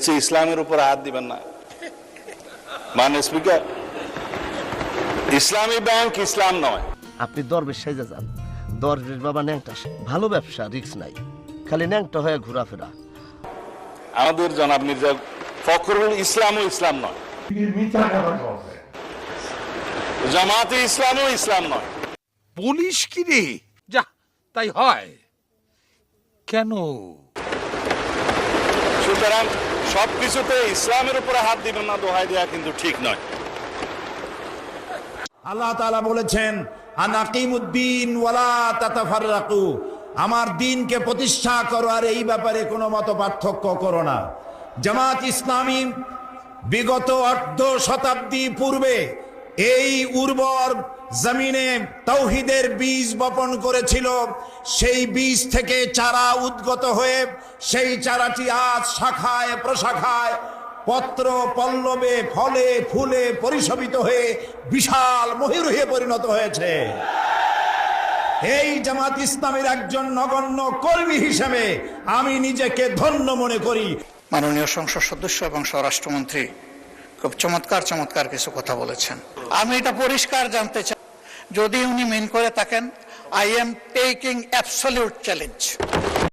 হচ্ছে ইসলামের উপর হাত দিবেন না। মাননীয় স্পিকার, ইসলামী ব্যাংক ইসলাম নয়। আপনি দরবেশ সাইজা যান, দরবেশ বাবা ন্যাংটা, ভালো ব্যবসা, রিস্ক নাই, খালি ন্যাংটা হয়ে ঘোরাফেরা। আমাদের জনাব মির্জা ফখরুল ইসলামও ইসলাম নয়, জামাতে ইসলামও ইসলাম নয়। পুলিশ কি রে? যা, তাই হয় কেন? সুতরাং সবকিছুতে ইসলামের উপরে হাত দিবেন না দোহাই দেয়া কিন্তু ঠিক নয়। আল্লাহ তাআলা বলেছেন, আনাকিমুদ্দিন ওয়ালা তাতাফাররাকু, আমার দ্বীনকে প্রতিষ্ঠা করো আর এই ব্যাপারে কোনো মত পার্থক্য করো না। জামাত ইসলামী বিগত অর্ধ শতাব্দী পূর্বে এই উর্বর জমিনে তাওহীদের বীজ বপন করেছিল। সেই বীজ থেকে চারা উদ্গত হয়ে সেই চারাটি আজ শাখায় প্রশাখায় পত্র পল্লবে ফলে ফুলে পরিশোভিত হয়ে বিশাল মহিরুহে পরিণত হয়েছে। এই জামাত ইসলামের একজন নগণ্য কর্মী হিসেবে আমি নিজেকে ধন্য মনে করি। মাননীয় সংসদ সদস্য এবং স্বরাষ্ট্রমন্ত্রী খুব চমৎকার কিছু কথা বলেছেন। আমি এটা পরিষ্কার জানতে চাই, যদি উনি মেন করে থাকেন, I am taking absolute challenge.